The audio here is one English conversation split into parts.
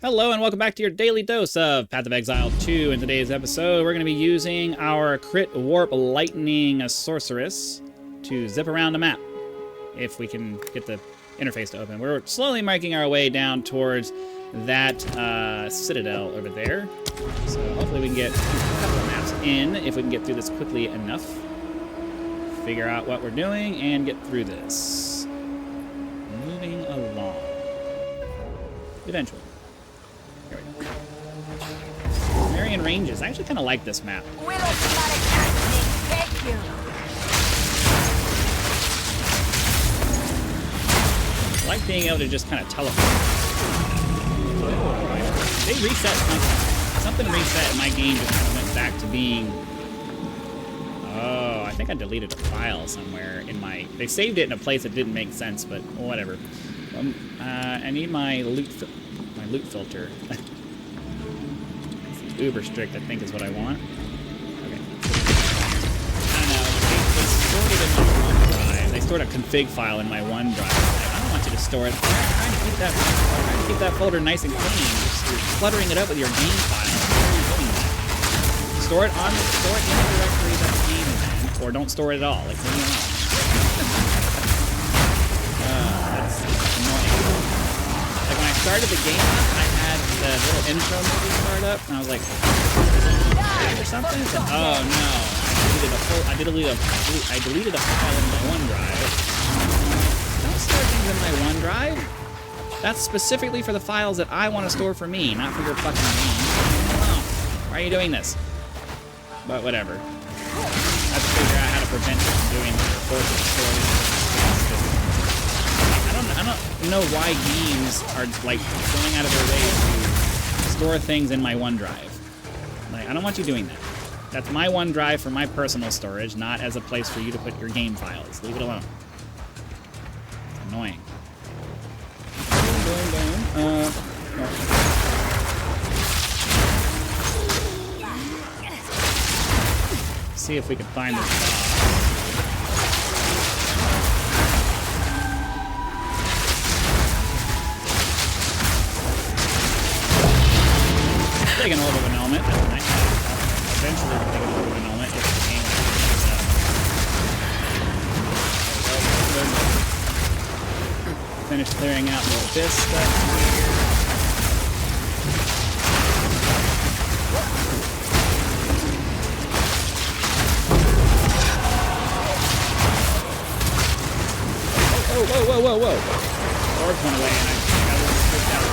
Hello and welcome back to your daily dose of Path of Exile 2. In today's episode, we're going to be using our Crit Warp Lightning Sorceress to zip around the map, if we can get the interface to open. We're slowly making our way down towards that citadel over there. So hopefully we can get a couple of maps in, if we can get through this quickly enough. Figure out what we're doing and get through this. Moving along. Eventually. Here we go. Marion Ranges. I actually kind of like this map. I like being able to just kind of teleport. They reset something reset and my game just kind of went back to being. Oh, I think I deleted a file somewhere in my. They saved it in a place that didn't make sense, but whatever. I need my loot filter. Uber strict, I think, is what I want. Okay. I don't know. They stored it in my OneDrive. They stored a config file in my OneDrive. I don't want you to store it. I'm trying to keep that folder nice and clean. You're cluttering it up with your game file. Store it in the directory that the game is in, or don't store it at all. Like, leave it alone. That's annoying. Like, when I started the game up, I had the little intro movie start up, and I was like, or something? And, oh no, I deleted a file in my OneDrive. Don't store things in my OneDrive. That's specifically for the files that I want to store for me, not for your fucking game. Why are you doing this? But whatever. I have to figure out how to prevent it from doing that or force it to store it. I don't know why games are like going out of their way to store things in my OneDrive. Like, I don't want you doing that. That's my OneDrive for my personal storage, not as a place for you to put your game files. Leave it alone. It's annoying. See if we can find this boss. Take an orb of an element. That's nice. Eventually we'll take an orb of an element if the game is finish clearing out all this stuff here. Whoa. Orbs went away and I got a little freaked out.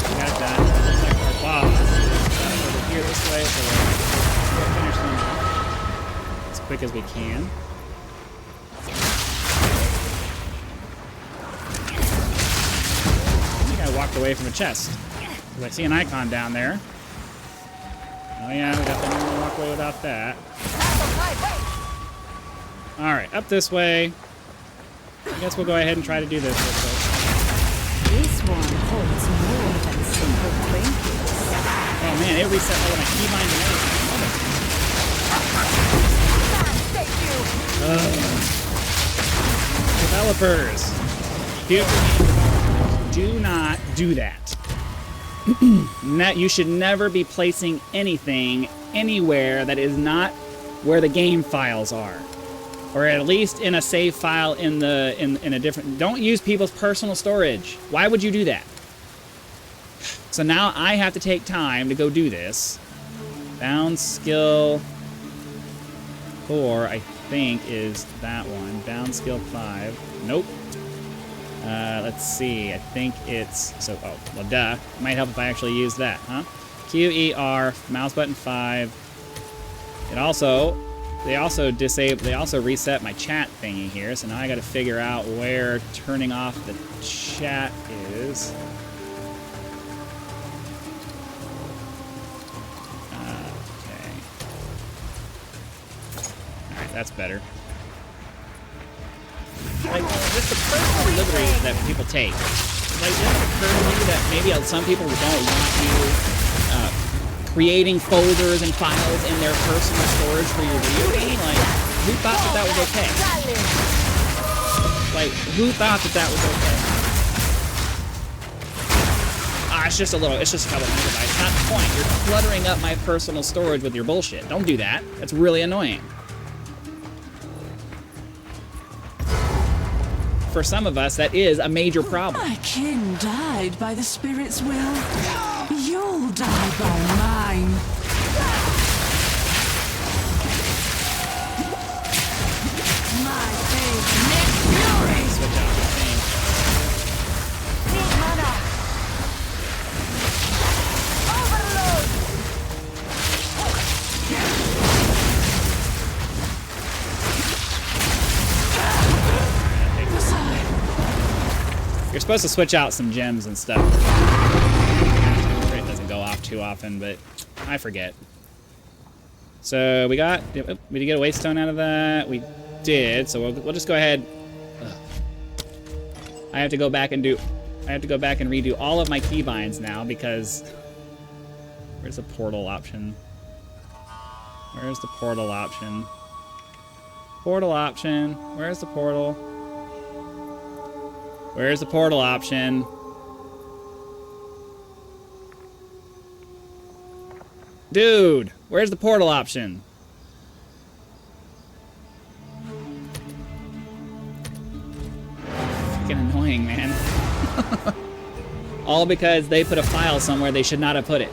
We got that. Looks like our boss is over here this way, so we'll finish them as quick as we can. I think I walked away from a chest. I see an icon down there. Oh yeah, we got the normal walkway without that. Alright, up this way. I guess we'll go ahead and try to do this real quick. This one holds more than simple trinkets. Oh man, it reset all of my keybind and everything. Developers, do not do that. You should never be placing anything anywhere that is not where the game files are. Or at least in a save file in a different. Don't use people's personal storage. Why would you do that? So now I have to take time to go do this. Bound skill 4, I think, is that one. Bound skill 5. Nope. Let's see. I think it's well, duh. It might help if I actually use that, huh? QER, mouse button 5. It also. They also reset my chat thingy here, so now I gotta figure out where turning off the chat is. Okay. Alright, that's better. Like, just the personal liberties that people take. Like, just occurred to me that maybe some people don't want you creating folders and files in their personal storage for your video game. Like, who thought that was okay? Like, who thought that was okay? it's just a couple megabytes. Not the point. You're cluttering up my personal storage with your bullshit. Don't do that. That's really annoying. For some of us, that is a major problem. My kin died by the spirit's will. You'll die by mine. My fate, Nick Fury! Switch out the thing. Need mana. Overload. You're supposed to switch out some gems and stuff. It doesn't go off too often, but I forget. So we did we get a waystone out of that? We did. So we'll just go ahead. Ugh. I have to go back and redo all of my keybinds now because where's the portal option? Where's the portal option? Portal option. Where's the portal? Where's the portal option? Dude, where's the portal option? Freaking annoying, man. All because they put a file somewhere they should not have put it.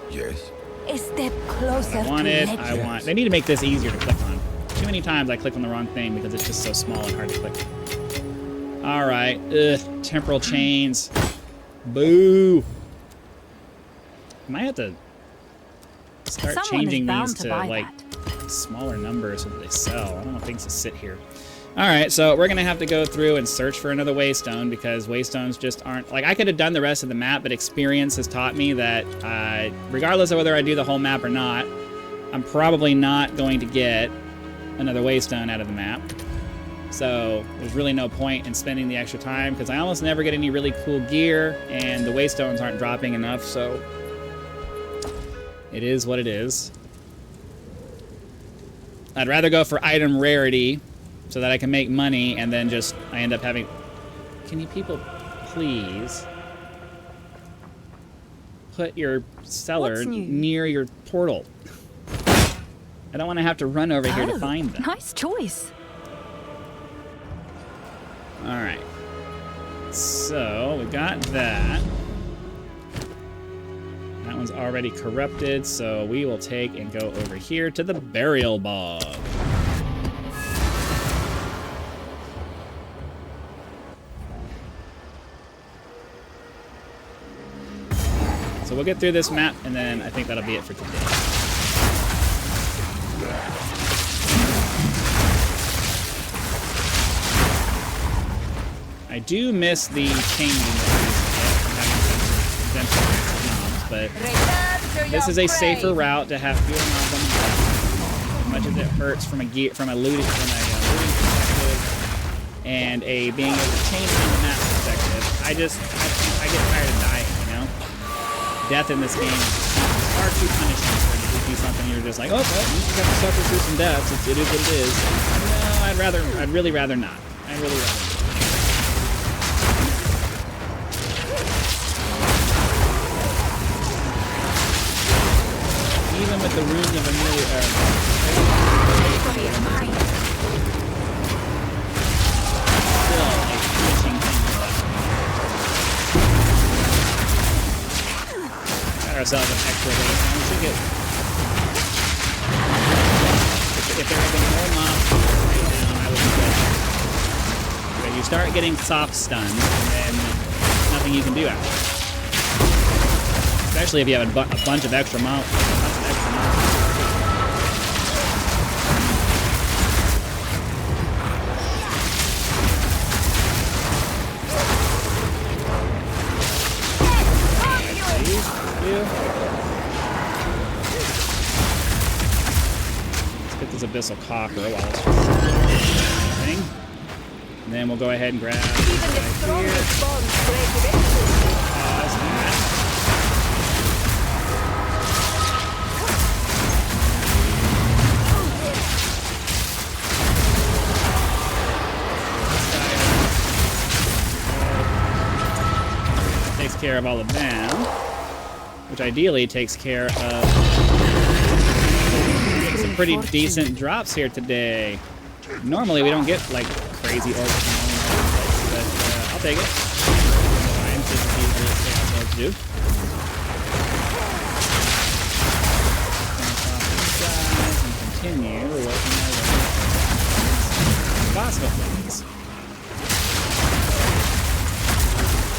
Yes. A step closer I want to it. legend. They need to make this easier to click on. Too many times I click on the wrong thing because it's just so small and hard to click. Alright. Ugh. Temporal chains. Boo. I might have to start Someone is changing bound these to to, buy like, that. smaller numbers so that they sell. I don't want things to sit here. Alright, so we're going to have to go through and search for another waystone because waystones just aren't... Like, I could have done the rest of the map, but experience has taught me that regardless of whether I do the whole map or not, I'm probably not going to get another waystone out of the map. So there's really no point in spending the extra time because I almost never get any really cool gear and the waystones aren't dropping enough, so it is what it is. I'd rather go for item rarity so that I can make money and then just I end up having... Can you people please put your cellar What's new? near your portal? I don't want to have to run over here to find them. Nice choice. Alright. So, we got that. That one's already corrupted, so we will take and go over here to the burial bog. So we'll get through this map, and then I think that'll be it for today. I do miss the changing that but this is a safer route to have fewer mobs on the map. As much as it hurts from a looting perspective and a being able to change from the map perspective, I get tired of dying, you know? Death in this game is far too punishing for it to do something you're just like, oh, well, you just have to suffer through some deaths. It is what it is. No, I'd really rather not. I'd really rather not. Even with the runes of Amelia, still like switching things up. Got ourselves an extra waste. We should get. If there had been more mobs right now, I would be good. Because you start getting soft stuns, and then nothing you can do after. Especially if you have a bunch of extra mobs. Let's get this abyssal copper while it's thing. And then we'll go ahead and grab Even the strongest bonds break eventually. pause that. care of all of them, which ideally takes care of some pretty decent drops here today. Normally we don't get like crazy orbs from all over the place, but I'll take it. Fine, just as easily as ourselves do. And continue working our way boss weapons.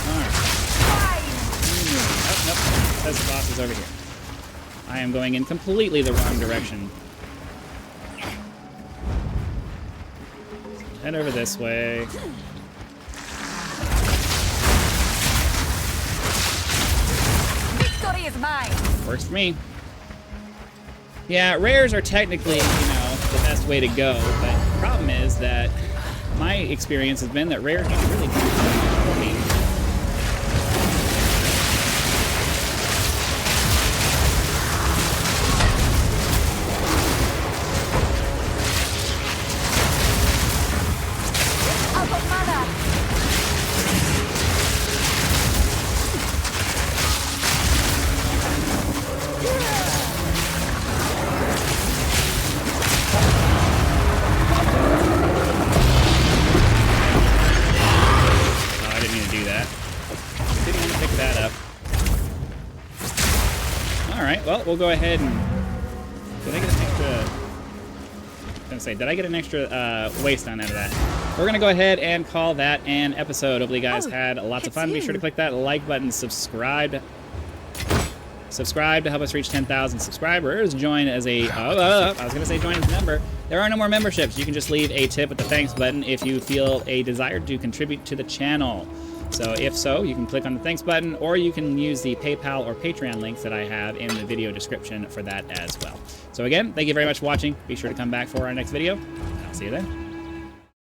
Alright. Oh, nope. Says the boss is over here. I am going in completely the wrong direction. Head over this way. Victory is mine. Works for me. Yeah, rares are technically, you know, the best way to go, but the problem is that my experience has been that rares don't really do much for me. Out of mana. Oh, I didn't mean to do that. Didn't mean to pick that up. Alright, well, we'll go ahead and... Did I get an extra... I was gonna say, did I get an extra waste on out of that? We're gonna go ahead and call that an episode. Hopefully you guys had lots of fun. Be sure to click that like button, subscribe to help us reach 10,000 subscribers. Join as a... I was gonna say join as a member. There are no more memberships. You can just leave a tip with the thanks button if you feel a desire to contribute to the channel. So if so, you can click on the thanks button, or you can use the PayPal or Patreon links that I have in the video description for that as well. So again, thank you very much for watching. Be sure to come back for our next video. I'll see you then.